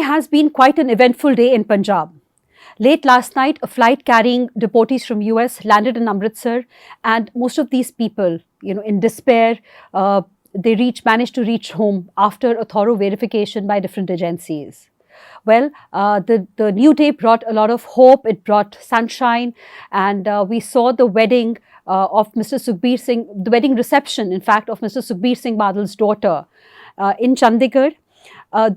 has been quite an eventful day in Punjab. Late last night, a flight carrying deportees from US landed in Amritsar, and most of these people, in despair, they managed to reach home after a thorough verification by different agencies. Well, the new day brought a lot of hope. It brought sunshine, and we saw the wedding of Mr. Sukhbir Singh, the wedding reception, in fact, of Mr. Sukhbir Singh Badal's daughter in Chandigarh.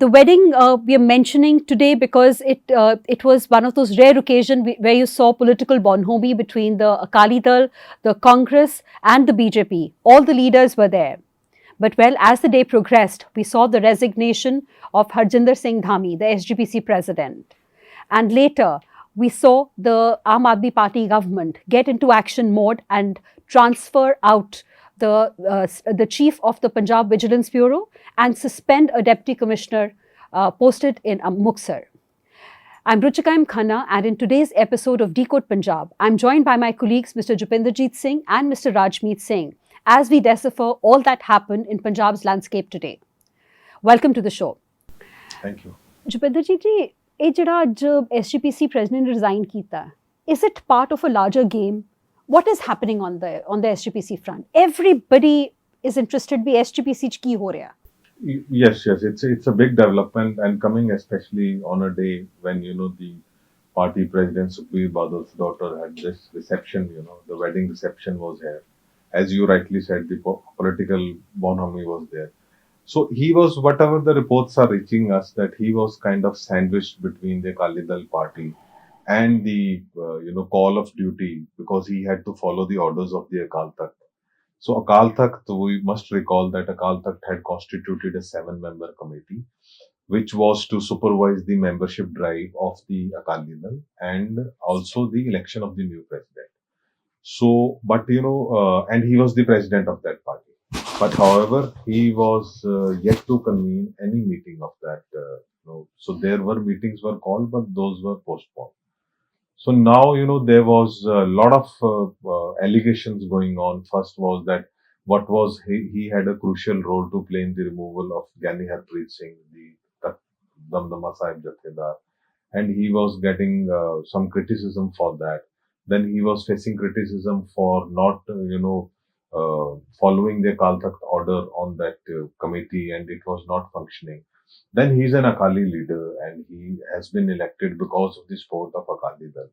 The wedding we are mentioning today because it was one of those rare occasions where you saw political bonhomie between the Akali Dal, the Congress and the BJP. All the leaders were there. But well, as the day progressed, we saw the resignation of Harjinder Singh Dhami, the SGPC president. And later, we saw the Aam Aadmi Party government get into action mode and transfer out the chief of the Punjab Vigilance Bureau and suspend a deputy commissioner posted in Muktsar. I'm Ruchika Khanna, and in today's episode of Decode Punjab, I'm joined by my colleagues Mr. Jupinderjit Singh and Mr. Rajmeet Singh as we decipher all that happened in Punjab's landscape today. Welcome to the show. Thank you. Jupinderjit ji, ये जड़ा आज SGPC president ने resign कीता, is it part of a larger game? What is happening on the SGPC front? Everybody is interested in SGPC ch ki ho raha. Yes, it's a big development, and coming especially on a day when the party president Sukhbir Badal's daughter had this reception. The wedding reception was here. As you rightly said, the political bonhomie was there. So he was, whatever the reports are reaching us, that he was kind of sandwiched between the Akali Dal party and the call of duty, because he had to follow the orders of the Akal Takht. So Akal Takht, we must recall that Akal Takht had constituted a 7-member committee, which was to supervise the membership drive of the Akali Dal and also the election of the new president. So, but and he was the president of that party. But however, he was yet to convene any meeting of that. So there were meetings were called, but those were postponed. So now, there was a lot of allegations going on. First was that he had a crucial role to play in the removal of Gyani Harpreet Singh, the Damdama Sahib Jathedar, and he was getting some criticism for that. Then he was facing criticism for not, following the Akal Takht order on that committee, and it was not functioning. Then he's an Akali leader, and he has been elected because of the support of Akali Dal.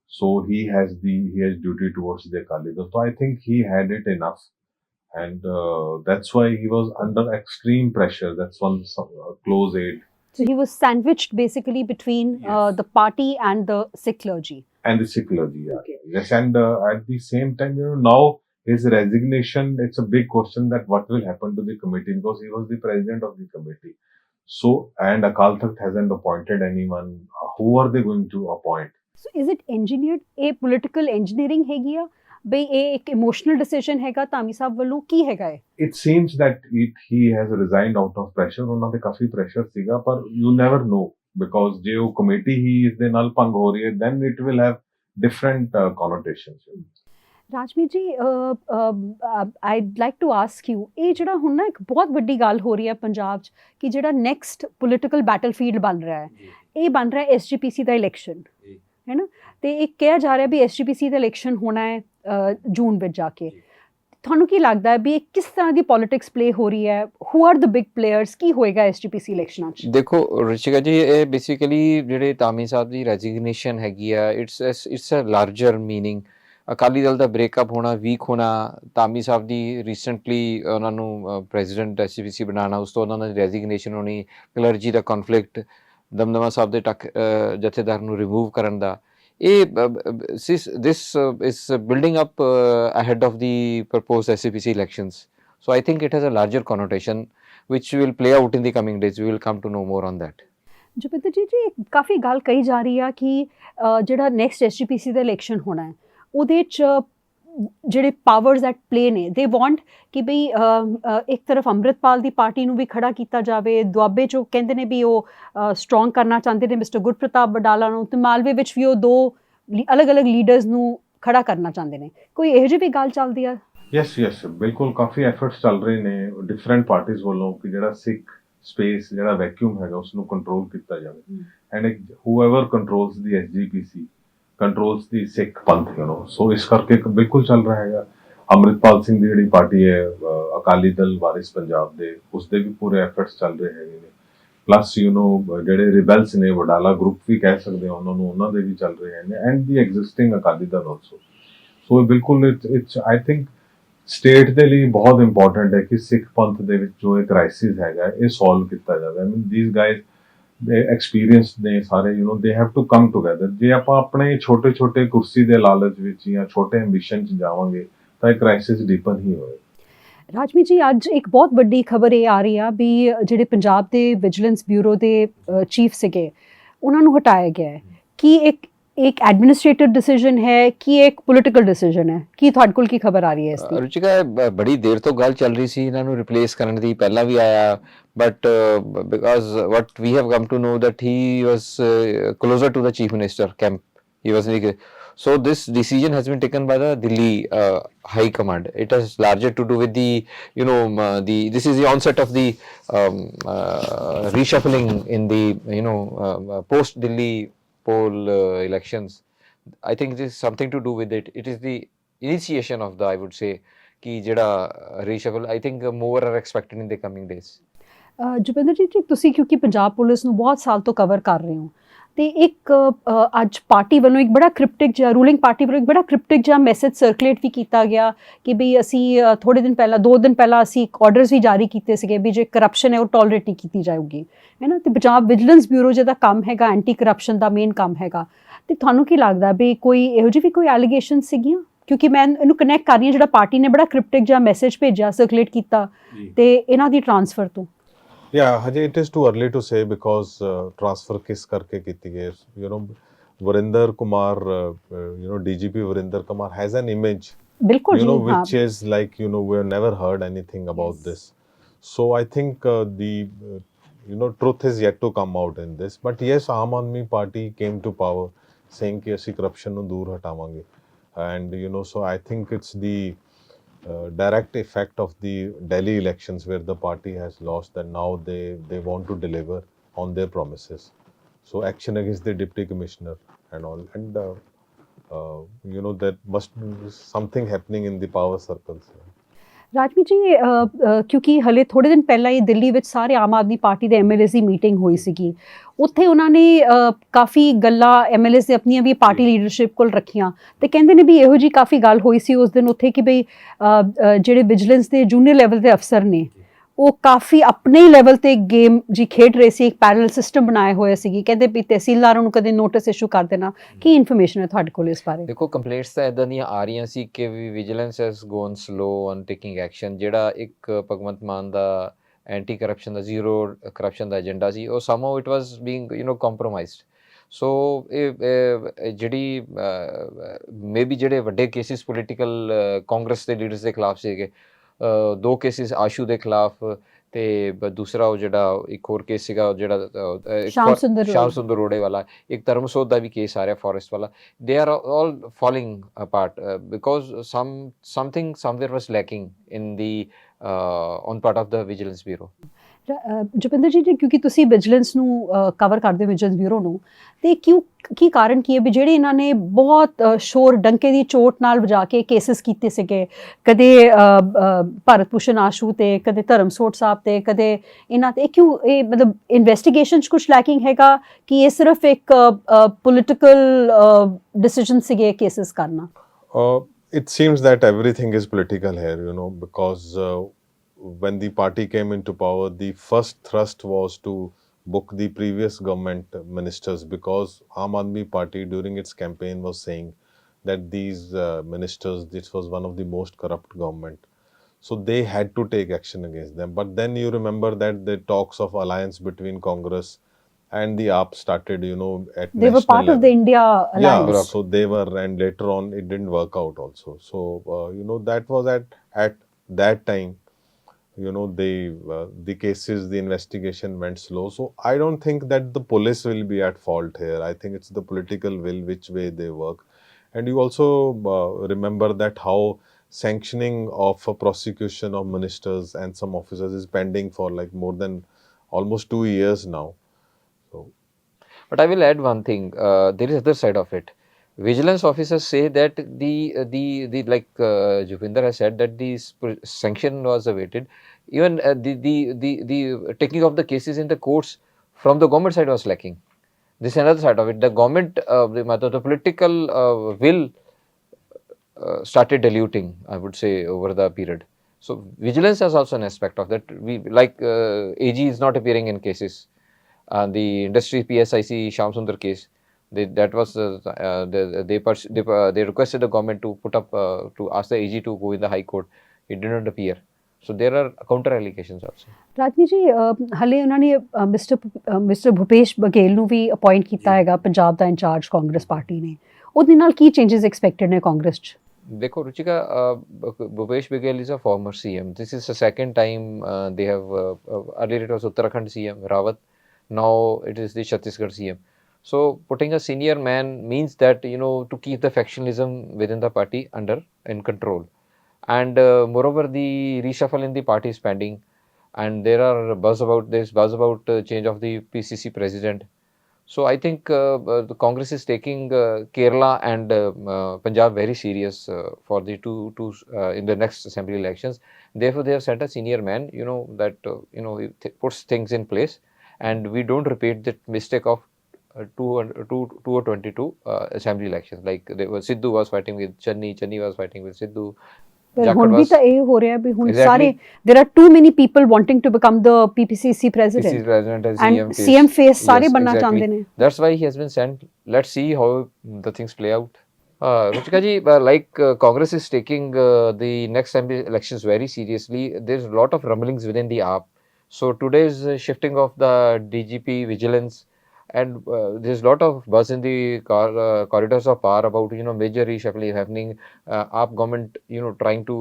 So he has duty towards the Akali Dal. So I think he had it enough, and that's why he was under extreme pressure. That's one close aide. So he was sandwiched basically between the party and the Sikh clergy. And the Sikh clergy, yeah. Okay. Yes, and at the same time, now his resignation, it's a big question that what will happen to the committee, because he was the president of the committee. So, and Akal Takht hasn't appointed anyone. Who are they going to appoint? So, is it engineered? A political engineering है क्या? भाई एक emotional decision हैगा धामी साहब वालों की हैगा? It seems that he has resigned out of pressure. उन्होंने पे काफी pressure सीगा, पर you never know, because जो committee ही इस दे नाल भंग हो रही है, then it will have different connotations. राजमीत ji, I'd like to ask you, ये जड़ा हुन ना एक बहुत बड़ी गाल हो रही है पंजाब च कि जड़ा next political battlefield बन रहा है, ये बन रहा है SGPC दा election, है ना? ते एक कहा जा रहा है भी SGPC दा election होना है जून ਵਿੱਚ ਜਾ ਕੇ। ਤੁਹਾਨੂੰ ਕੀ ਲੱਗਦਾ ਹੈ ਵੀ ਕਿਸ ਤਰ੍ਹਾਂ ਦੀ ਪੋਲਿਟਿਕਸ ਪਲੇ ਹੋ ਰਹੀ ਹੈ? Who are the big players? ਕੀ ਹੋਏਗਾ SGPC ਇਲੈਕਸ਼ਨਾਂ 'ਚ? ਦੇਖੋ ਰਿਚਿਕਾ ਜੀ, ਇਹ ਬੇਸਿਕਲੀ ਜਿਹੜੇ ਧਾਮੀ ਸਾਹਿਬ ਦੀ ਰੈਜ਼ਿਗਨੇਸ਼ਨ ਹੈਗੀ ਆ, it's a larger meaning. Akali Dal ਦਾ ਬ੍ਰੇਕਅਪ ਹੋਣਾ, ਵੀਕ ਹੋਣਾ, ਧਾਮੀ ਸਾਹਿਬ ਦੀ ਰੀਸੈਂਟਲੀ ਉਹਨਾਂ ਨੂੰ ਪ੍ਰੈਜ਼ੀਡੈਂਟ SGPC ਬਣਾਉਣਾ, ਉਸ ਤੋਂ ਉਹਨਾਂ ਦੀ ਰੈਜ਼ਿਗਨੇਸ਼ਨ ਹੋਣੀ, ਕਲਰਜੀ ਦਾ ਕਨਫਲਿਕਟ, ਦਮਦਮਾ ਸਾਹਿਬ ਦੇ ਜਥੇਦਾਰ ਨੂੰ ਰਿਮੂਵ ਕਰਨ ਦਾ, this is building up ahead of the proposed SGPC elections. So I think it has a larger connotation which will play out in the coming days. We will come to know more on that. Jupinderjit ji, ਕਾਫੀ ਗੱਲ ਕਹੀ ਜਾ ਰਹੀ ਆ ਕਿ ਜਿਹੜਾ next SGPC ਦਾ election ਹੋਣਾ ਹੈ ਉਹਦੇ 'ਚ ਜਿਹੜੇ ਪਾਵਰਸ ਐਟ ਪਲੇ ਨੇ, ਦੇ ਵਾਂਟ ਕਿ ਬਈ ਇੱਕ ਤਰਫ ਅੰਮ੍ਰਿਤਪਾਲ ਦੀ ਪਾਰਟੀ ਨੂੰ ਵੀ ਖੜਾ ਕੀਤਾ ਜਾਵੇ, ਦੁਆਬੇ 'ਚੋਂ ਕਹਿੰਦੇ ਨੇ ਵੀ ਉਹ ਸਟਰੋਂਗ ਕਰਨਾ ਚਾਹੁੰਦੇ ਨੇ ਮਿਸਟਰ ਗੁਰਪ੍ਰਤਾਪ ਬਡਾਲਾ ਨੂੰ, ਤੇ ਮਾਲਵੇ ਵਿੱਚ ਵੀ ਉਹ ਦੋ ਅਲੱਗ-ਅਲੱਗ ਲੀਡਰਸ ਨੂੰ ਖੜਾ ਕਰਨਾ ਚਾਹੁੰਦੇ ਨੇ। ਕੋਈ ਇਹੋ ਜਿਹੀ ਵੀ ਗੱਲ ਚੱਲਦੀ ਆ? ਯੈਸ ਬਿਲਕੁਲ, ਕਾਫੀ ਐਫਰਟਸ ਚੱਲ ਰਹੇ ਨੇ ਡਿਫਰੈਂਟ ਪਾਰਟੀਜ਼ ਵੱਲੋਂ ਕਿ ਜਿਹੜਾ ਸਿੱਖ ਸਪੇਸ ਜਿਹੜਾ ਵੈਕਿਊਮ ਹੈਗਾ ਉਸਨੂੰ ਕੰਟਰੋਲ ਕੀਤਾ ਜਾਵੇ and whoever controls the SGPC controls ਦੀ ਸਿੱਖ ਪੰਥ ਸੋ ਇਸ ਕਰਕੇ ਬਿਲਕੁਲ ਚੱਲ ਰਿਹਾ ਹੈਗਾ। ਅੰਮ੍ਰਿਤਪਾਲ ਸਿੰਘ ਦੀ ਜਿਹੜੀ ਪਾਰਟੀ ਹੈ ਅਕਾਲੀ ਦਲ ਵਾਰਿਸ ਪੰਜਾਬ ਦੇ ਉਸਦੇ ਵੀ ਪੂਰੇ ਐਫਰਟਸ ਚੱਲ ਰਹੇ ਹੈਗੇ ਨੇ ਪਲੱਸ ਜਿਹੜੇ ਰਿਬੈਲਸ ਨੇ ਵਡਾਲਾ ਗਰੁੱਪ ਵੀ ਕਹਿ ਸਕਦੇ ਹਾਂ ਉਹਨਾਂ ਦੇ ਵੀ ਚੱਲ ਰਹੇ ਨੇ and the existing Akali Dal also ਸੋ ਬਿਲਕੁਲ ਇਟਸ ਆਈ ਥਿੰਕ ਸਟੇਟ ਦੇ ਲਈ ਬਹੁਤ ਇੰਪੋਰਟੈਂਟ ਹੈ ਕਿ ਸਿੱਖ ਪੰਥ ਦੇ ਵਿੱਚ ਜੋ ਇਹ ਕ੍ਰਾਈਸਿਸ ਹੈਗਾ ਇਹ ਸੋਲਵ ਕੀਤਾ ਜਾਵੇ। ਆਈ ਮੀਨ ਥੀਸ ਗਾਇਜ਼ ਦੇ ਐਕਸਪੀਰੀਅੰਸਡ ਨੇ ਸਾਰੇ they have to come together. ਜੇ ਆਪਾਂ ਆਪਣੇ ਛੋਟੇ ਕੁਰਸੀ ਦੇ ਲਾਲਚ ਵਿੱਚ ਜਾਂ ਛੋਟੇ ਐਂਬੀਸ਼ਨ 'ਚ ਜਾਵਾਂਗੇ ਤਾਂ ਇਹ ਕ੍ਰਾਈਸਿਸ ਡੀਪਨ ਹੀ ਹੋਏ। ਰਾਜਮੀਤ ਜੀ ਅੱਜ ਇੱਕ ਬਹੁਤ ਵੱਡੀ ਖਬਰ ਇਹ ਆ ਰਹੀ ਆ ਵੀ ਜਿਹੜੇ ਪੰਜਾਬ ਦੇ ਵਿਜੀਲੈਂਸ ਬਿਊਰੋ ਦੇ ਚੀਫ ਸੀਗੇ ਉਹਨਾਂ ਨੂੰ ਹਟਾਇਆ ਗਿਆ ਹੈ। ਕੀ ਇੱਕ ਐਡਮਿਨਿਸਟ੍ਰੇਟਿਵ ਡਿਸੀਜਨ ਹੈ ਕਿ ਇੱਕ ਪੋਲੀਟੀਕਲ ਡਿਸੀਜਨ ਹੈ? ਕੀ ਤੁਹਾਡੇ ਕੋਲ ਕੀ ਖਬਰ ਆ ਰਹੀ ਹੈ ਇਸ ਦੀ? ਰੁਚਿਕਾ ਬੜੀ ਦੇਰ ਤੋਂ ਗੱਲ ਚੱਲ ਰਹੀ ਸੀ ਇਹਨਾਂ ਨੂੰ ਰਿਪਲੇਸ ਕਰਨ ਦੀ, ਪਹਿਲਾਂ ਵੀ ਆਇਆ but because what we have come to know that he was closer to the chief minister camp. He was so this decision has been taken by the Delhi high command. It has larger to do with the this is the onset of the reshuffling in the post Delhi poll elections. I think this is something to do with it. It is the initiation of the, I would say, ki jada reshuffle I think more are expected in the coming days. ਜੁਪਿੰਦਰਜੀਤ ਜੀ ਤੁਸੀਂ ਕਿਉਂਕਿ Punjab police ਨੂੰ ਬਹੁਤ ਸਾਲ ਤੋਂ cover ਕਰ ਰਹੇ ਹੋ ਤੇ ਇੱਕ ਅੱਜ ਪਾਰਟੀ ਵੱਲੋਂ ਇੱਕ ਬੜਾ ਕ੍ਰਿਪਟਿਕ ਜਿਹਾ ਰੂਲਿੰਗ ਪਾਰਟੀ ਵੱਲੋਂ ਇੱਕ ਬੜਾ ਕ੍ਰਿਪਟਿਕ ਜਿਹਾ ਮੈਸੇਜ ਸਰਕੂਲੇਟ ਵੀ ਕੀਤਾ ਗਿਆ ਕਿ ਵੀ ਅਸੀਂ ਥੋੜ੍ਹੇ ਦਿਨ ਪਹਿਲਾਂ 2 ਦਿਨ ਪਹਿਲਾਂ ਅਸੀਂ ਆਰਡਰਸ ਵੀ ਜਾਰੀ ਕੀਤੇ ਸੀਗੇ ਵੀ ਜੇ ਕਰਪਸ਼ਨ ਹੈ ਉਹ ਟੋਲਰੇਟ ਨਹੀਂ ਕੀਤੀ ਜਾਊਗੀ ਹੈ ਨਾ। ਤੇ ਪੰਜਾਬ ਵਿਜੀਲੈਂਸ ਬਿਊਰੋ ਜਿਹਦਾ ਕੰਮ ਹੈਗਾ ਐਂਟੀ ਕਰਪਸ਼ਨ ਦਾ ਮੇਨ ਕੰਮ ਹੈਗਾ ਤੇ ਤੁਹਾਨੂੰ ਕੀ ਲੱਗਦਾ ਵੀ ਕੋਈ ਇਹੋ ਜਿਹੀ ਵੀ ਕੋਈ ਐਲੀਗੇਸ਼ਨ ਸੀਗੀਆਂ? ਕਿਉਂਕਿ ਮੈਂ ਇਹਨੂੰ ਕਨੈਕਟ ਕਰ ਰਹੀ ਹਾਂ ਜਿਹੜਾ ਪਾਰਟੀ ਨੇ ਬੜਾ ਕ੍ਰਿਪਟਿਕ ਜਿਹਾ ਮੈਸੇਜ ਭੇਜਿਆ ਸਰਕੂਲੇਟ ਕੀਤਾ ਤੇ ਇਹਨਾਂ ਦੀ ਟ੍ਰਾਂਸਫਰ ਤੋਂ। Yeah, Hajay, it is too early to say because transfer kis karke kiti hai. Varinder Kumar, DGP Varinder Kumar has an image, बिल्कुल which is like, we have never heard anything about this. So I think the truth is yet to come out in this. But yes, Aam Aadmi Party came to power saying ki assi corruption nu dur hatavange. And, so I think it's the direct effect of the Delhi elections where the party has lost that now they want to deliver on their promises. So action against the deputy commissioner and all. And, there must be something happening in the power circles. Rajmeet ਜੀ ਕਿਉਂਕਿ ਹਲੇ ਥੋੜ੍ਹੇ ਦਿਨ ਪਹਿਲਾਂ ਹੀ ਦਿੱਲੀ ਵਿੱਚ ਸਾਰੇ Aam Aadmi party ਦੇ MLAs ਦੀ meeting ਹੋਈ ਸੀਗੀ ਉੱਥੇ ਉਹਨਾਂ ਨੇ ਕਾਫੀ ਗੱਲਾਂ MLAs ਦੇ ਆਪਣੀਆਂ ਵੀ ਪਾਰਟੀ ਲੀਡਰਸ਼ਿਪ ਕੋਲ ਰੱਖੀਆਂ ਤੇ ਕਹਿੰਦੇ ਨੇ ਵੀ ਇਹੋ ਜਿਹੀ ਕਾਫੀ ਗੱਲ ਹੋਈ ਸੀ ਉਸ ਦਿਨ ਉੱਥੇ ਕਿ ਬਈ ਜਿਹੜੇ ਵਿਜੀਲੈਂਸ ਦੇ ਜੂਨੀਅਰ ਲੈਵਲ ਦੇ ਅਫਸਰ ਨੇ ਉਹ ਕਾਫੀ ਆਪਣੇ ਹੀ ਲੈਵਲ ਤੇ ਗੇਮ ਜੀ ਖੇਡ ਰਹੇ ਸੀ। ਇੱਕ ਪੈਰਲਲ ਸਿਸਟਮ ਬਣਾਇਆ ਹੋਇਆ ਸੀਗੀ ਕਹਿੰਦੇ ਵੀ ਤਹਿਸੀਲਦਾਰਾਂ ਨੂੰ ਕਦੇ ਨੋਟਿਸ ਇਸ਼ੂ ਕਰ ਦੇਣਾ। ਕੀ ਇਨਫੋਰਮੇਸ਼ਨ ਹੈ ਤੁਹਾਡੇ ਕੋਲ ਇਸ ਬਾਰੇ? ਦੇਖੋ ਕੰਪਲੇਂਟਸ ਤਾਂ ਇੱਦਾਂ ਦੀਆਂ ਆ ਰਹੀਆਂ ਸੀ ਕਿ vigilance has gone slow on taking action. ਜਿਹੜਾ ਇੱਕ ਭਗਵੰਤ ਮਾਨ ਦਾ ਐਂਟੀ ਕਰਪਸ਼ਨ ਦਾ ਜ਼ੀਰੋ ਕਰਪਸ਼ਨ ਦਾ ਏਜੰਡਾ ਸੀ ਉਹ ਸਮਹਾਉ ਇਟ ਵਾਜ਼ ਬੀਇੰਗ ਕੰਪਰੋਮਾਈਜ਼ਡ। ਸੋ ਇਹ ਜਿਹੜੀ ਮੇਬੀ ਜਿਹੜੇ ਵੱਡੇ ਕੇਸਿਸ ਪੋਲੀਟੀਕਲ ਕਾਂਗਰਸ ਦੇ ਲੀਡਰਸ ਦੇ ਖਿਲਾਫ ਸੀਗੇ 2 ਕੇਸਿਸ ਆਸ਼ੂ ਦੇ ਖਿਲਾਫ ਤੇ ਦੂਸਰਾ ਉਹ ਜਿਹੜਾ ਇੱਕ ਹੋਰ ਕੇਸ ਸੀਗਾ ਜਿਹੜਾ ਸ਼ਾਮ ਸੁੰਦਰ ਰੋੜੇ ਵਾਲਾ, ਇੱਕ ਧਰਮਸੋਤ ਦਾ ਵੀ ਕੇਸ ਆ ਰਿਹਾ ਫੋਰੈਸਟ ਵਾਲਾ। They are all falling apart because something somewhere was lacking in the own part of the vigilance bureau. Jupinderjit ji ਕਿਉਂਕਿ ਤੁਸੀਂ ਵਿਜੀਲੈਂਸ ਨੂੰ ਕਵਰ ਕਰਦੇ ਹੋ ਵਿਜੀਲੈਂਸ ਬਿਊਰੋ ਨੂੰ ਤੇ ਕੀ ਕਾਰਨ ਕੀ ਹੈ ਵੀ ਜਿਹੜੇ ਇਹਨਾਂ ਨੇ ਬਹੁਤ ਸ਼ੋਰ ਡੰਕੇ ਦੀ ਚੋਟ ਨਾਲ ਵਜਾ ਕੇ ਕੇਸਿਸ ਕੀਤੇ ਸੀਗੇ ਕਦੇ ਭਾਰਤ ਭੂਸ਼ਣ ਆਸ਼ੂ ਤੇ ਕਦੇ ਧਰਮਸੋਤ ਸਾਹਿਬ ਤੇ ਕਦੇ ਇਹਨਾਂ ਤੇ ਕਿਉਂ ਇਹ ਮਤਲਬ ਇਨਵੈਸਟੀਗੇਸ਼ਨ 'ਚ ਕੁਛ ਲੈਕਿੰਗ ਹੈਗਾ ਕਿ ਇਹ ਸਿਰਫ ਇੱਕ ਪੋਲੀਟੀਕਲ ਡਿਸੀਜਨ ਸੀਗੇ ਕੇਸਿਸ ਕਰਨਾ? It seems that everything is political here, because when the party came into power, the first thrust was to book the previous government ministers because Aam Aadmi Party during its campaign was saying that these ministers, this was one of the most corrupt government. So they had to take action against them. But then you remember that the talks of alliance between Congress and the AAP started, at they were part level. of the India alliance. Yeah, so they were, and later on it didn't work out also. So, that was at that time, the cases, the investigation went slow. So I don't think that the police will be at fault here. I think it's the political will, which way they work. And you also remember that how sanctioning of a prosecution of ministers and some officers is pending for like more than almost 2 years now. So, But I will add one thing. There is other side of it. Vigilance officers say that the like Jupinder has said that the sanction was awaited. Even the taking of the cases in the courts from the government side was lacking. This is another side of it. The government, the political will started diluting, I would say, over the period. So vigilance is also an aspect of that. We like AG is not appearing in cases. The industry PSIC Shamsundar case, that was they requested the government to put up to ask the AG to go in the High Court. It did not appear. So there are counter allegations also. Rajmeet ਜੀ ਹਲੇ ਉਹਨਾਂ ਨੇ mister Bhupesh Baghel ਨੂੰ ਵੀ appoint ਕੀਤਾ ਹੈਗਾ ਪੰਜਾਬ ਦਾ incharge Congress party ਨੇ, ਉਹਦੇ ਨਾਲ ਕੀ ਚੇਂਜਸ ਐਕਸਪੈਕਟਡ ਨੇ ਕਾਂਗਰਸ 'ਚ? Dekho, Ruchika, Bhupesh Baghel is a former CM. This is the second time they have, earlier it was Uttarakhand CM, Rawat. Now it is the Chhattisgarh CM. So putting a senior man means that, to keep the factionalism within the party in control. And moreover, the reshuffle in the party is pending. And there's buzz about change of the PCC president. So I think the Congress is taking Kerala and Punjab very serious for the two in the next assembly elections. Therefore, they have sent a senior man, that he puts things in place, and we don't repeat that mistake of 2022 assembly elections. Like Sidhu was fighting with Channi was fighting with Sidhu. ਹੁਣ ਵੀ ਤਾਂ ਇਹ ਹੋ ਰਿਹਾ ਵੀ ਹੁਣ ਸਾਰੇ there are too many people wanting to become the PPCC president and CM face ਸਾਰੇ ਬਣਨਾ ਚਾਹੁੰਦੇ ਨੇ. That's why he has been sent. Let's see how the things play out. Ruchika ji, like Congress is taking the next elections very seriously. There's a lot of rumblings within the AAP. So today's shifting of the DGP vigilance, and there's a lot of buzz in the corridors of power about major reshuffling happening, AAP government trying to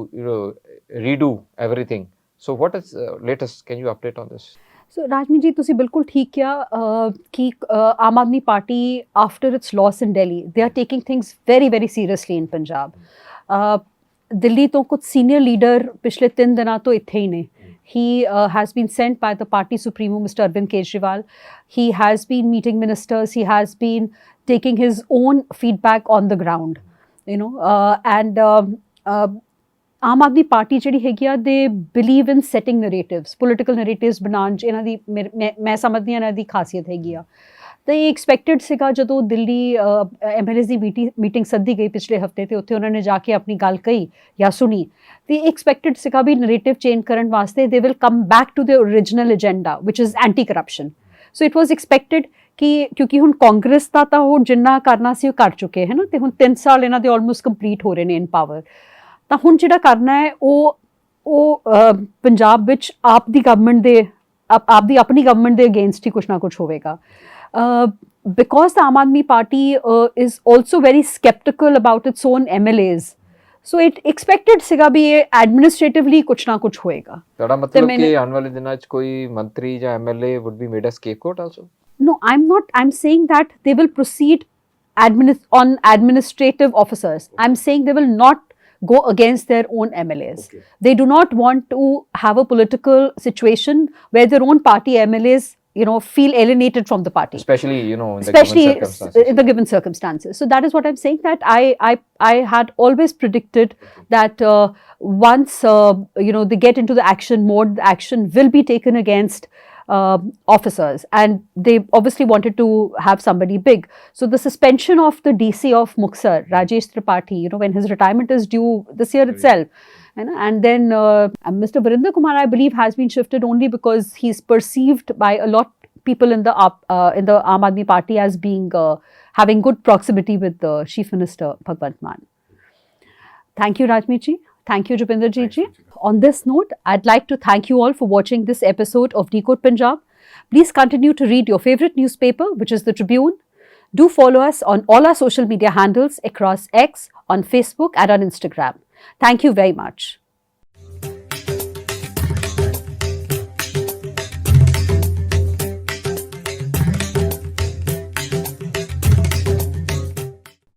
redo everything. So what is latest? Can you update on this? So Rajmeet ji, ਤੁਸੀਂ ਬਿਲਕੁਲ ਠੀਕ ਕਿਹਾ ਕਿ Aam Aadmi party after its loss in Delhi, they are taking things very very seriously in Punjab. Delhi ਤੋਂ ਕੁਝ senior leader ਪਿਛਲੇ 3 ਦਿਨਾਂ ਤੋਂ ਇੱਥੇ ਹੀ ਨੇ. He has been sent by the party supremo, Mr. Arvind Kejriwal. He has been meeting ministers. He has been taking his own feedback on the ground, and Aam Aadmi Party ਜਿਹੜੀ ਹੈਗੀ ਆ, they believe in setting narratives, political narratives ਬਣਾਉਣ 'ਚ ਇਹਨਾਂ ਦੀ ਮੈਂ ਸਮਝਦੀ ਹਾਂ ਇਹਨਾਂ ਦੀ ਖਾਸੀਅਤ ਹੈਗੀ ਆ. ਤਾਂ ਇਹ ਐਕਸਪੈਕਟਡ ਸੀਗਾ ਜਦੋਂ ਦਿੱਲੀ MLAs ਦੀ ਮੀਟਿੰਗ ਸੱਦੀ ਗਈ ਪਿਛਲੇ ਹਫਤੇ, ਤੇ ਉੱਥੇ ਉਹਨਾਂ ਨੇ ਜਾ ਕੇ ਆਪਣੀ ਗੱਲ ਕਹੀ ਜਾਂ ਸੁਣੀ, ਤੇ ਐਕਸਪੈਕਟਡ ਸੀਗਾ ਵੀ ਨਰੇਟਿਵ ਚੇਂਜ ਕਰਨ ਵਾਸਤੇ they will come back to the original agenda which is anti corruption. So it was expected ਕਿ ਕਿਉਂਕਿ ਹੁਣ ਕਾਂਗਰਸ ਦਾ ਤਾਂ ਉਹ ਜਿੰਨਾ ਕਰਨਾ ਸੀ ਉਹ ਕਰ ਚੁੱਕੇ ਹੈ ਨਾ, ਤੇ ਹੁਣ 3 ਸਾਲ ਇਹਨਾਂ ਦੇ ਆਲਮੋਸਟ ਕੰਪਲੀਟ ਹੋ ਰਹੇ ਨੇ ਇਨ ਪਾਵਰ. ਤਾਂ ਹੁਣ ਜਿਹੜਾ ਕਰਨਾ ਹੈ ਉਹ ਪੰਜਾਬ ਵਿੱਚ ਆਪ ਦੀ ਗਵਰਨਮੈਂਟ ਦੇ ਆਪਣੀ ਗਵਰਨਮੈਂਟ ਦੇ ਅਗੇਂਸਟ ਹੀ ਕੁਛ ਨਾ ਕੁਛ ਹੋਵੇਗਾ. Because the Aam Aadmi Party is also very skeptical about its own MLAs. So it expected ਸੀਗਾ ਵੀ ਇਹ ਐਡਮਿਨਿਸਟ੍ਰੇਟਿਵਲੀ ਕੁਛ ਨਾ ਕੁਛ ਹੋਏਗਾ. ਤੁਹਾਡਾ ਮਤਲਬ ਕਿ ਆਉਣ ਵਾਲੇ ਦਿਨਾਂ 'ਚ ਕੋਈ ਮੰਤਰੀ ਜਾਂ MLA would be made a scapegoat also? No, I'm saying that they will proceed on administrative officers. I'm saying they will not go against their own MLAs. Okay. They do not want to have a political situation where their own party MLAs feel alienated from the party, especially in the given circumstances. So that is what I'm saying, that I had always predicted that once they get into the action mode, the action will be taken against officers, and they obviously wanted to have somebody big. So the suspension of the DC of Muktsar, Rajesh Tripathi, when his retirement is due this year itself, and then Mr. Virinder Kumar, I believe, has been shifted only because he's perceived by a lot people in the Aam Aadmi Party as being having good proximity with the Chief Minister Bhagwant Mann. Thank you, Rajmeet ji. Thank you, Jupinderjit ji. On this note, I'd like to thank you all for watching this episode of Decode Punjab. Please continue to read your favorite newspaper, which is the Tribune. Do follow us on all our social media handles across X, on Facebook, and on Instagram. Thank you very much.